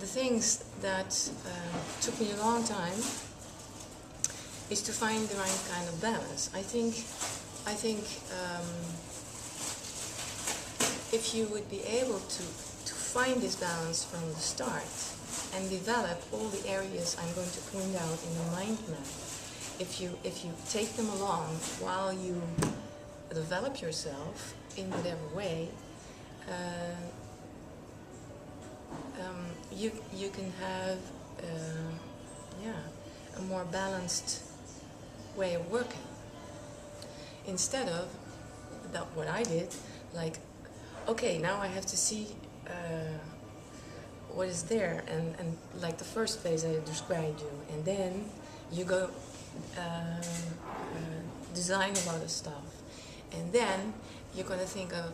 the things that took me a long time is to find the right kind of balance. I think if you would be able to find this balance from the start and develop all the areas I'm going to point out in the mind map, if you take them along while you develop yourself in whatever way, you can have a more balanced way of working, instead of what I did, like, okay, now I have to see what is there, and like the first place I described you, and then you go design a lot of stuff, and then you're going to think of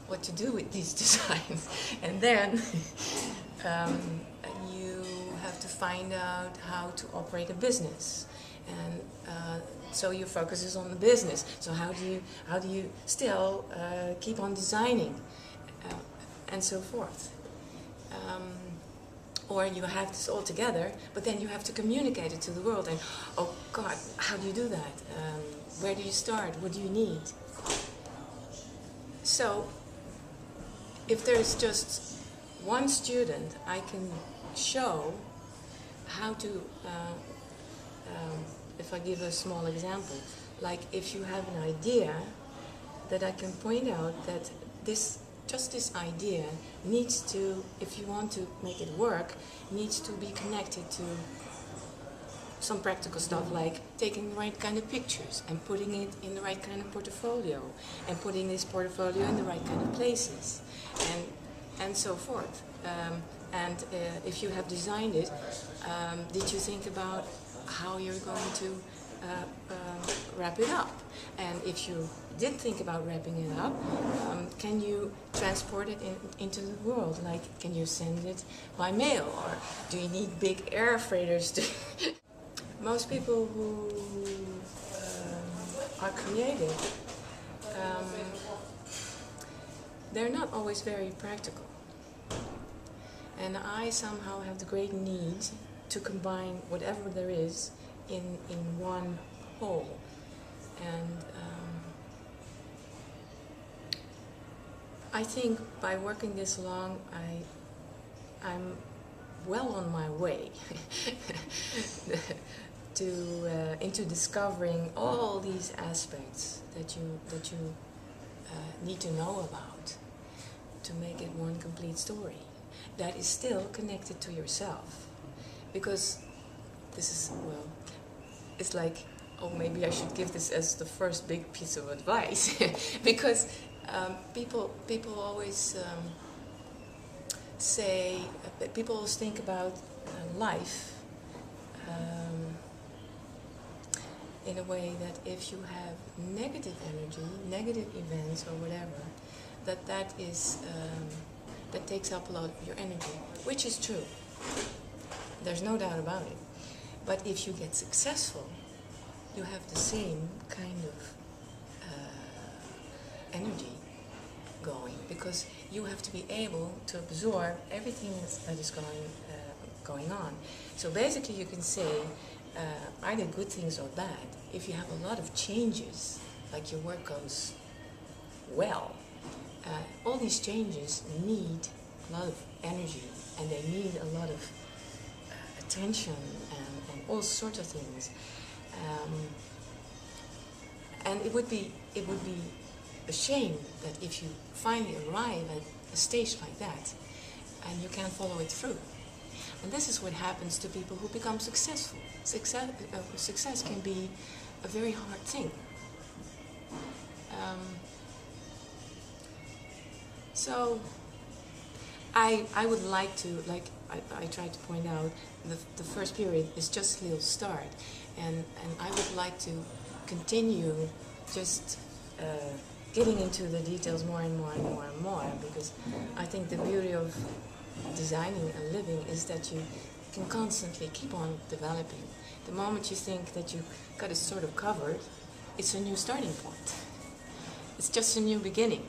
what to do with these designs, and then you have to find out how to operate a business, and so your focus is on the business. So how do you still keep on designing, and so forth. Or you have this all together, but then you have to communicate it to the world, and oh God, how do you do that? Where do you start? What do you need? So if there's just one student, I can show how to, if I give a small example, like if you have an idea, that I can point out that this idea needs to, if you want to make it work, needs to be connected to some practical stuff, like taking the right kind of pictures and putting it in the right kind of portfolio, and putting this portfolio in the right kind of places, and so forth. If you have designed it, did you think about how you're going to wrap it up? And if you did think about wrapping it up, can you transport it into the world? Like, can you send it by mail, or do you need big air freighters to... Most people who are creative, they're not always very practical. And I somehow have the great need to combine whatever there is in one whole. And I think by working this long, I'm well on my way into discovering all these aspects that you need to know about to make it one complete story that is still connected to yourself. Because this is, well, it's like, oh, maybe I should give this as the first big piece of advice. Because people always say, people always think about life in a way that if you have negative energy, negative events or whatever, that takes up a lot of your energy, which is true. There's no doubt about it. But if you get successful, you have the same kind of energy going, because you have to be able to absorb everything that is going on. So basically you can say either good things or bad. If you have a lot of changes, like your work goes well, all these changes need a lot of energy, and they need a lot of attention and all sorts of things. And it would be a shame that if you finally arrive at a stage like that and you can't follow it through. And this is what happens to people who become successful. Success can be a very hard thing. So I would like to, like I tried to point out, the first period is just a little start, and I would like to continue just getting into the details more and more and more and more, because I think the beauty of designing and living is that you can constantly keep on developing. The moment you think that you got it sort of covered, it's a new starting point. It's just a new beginning.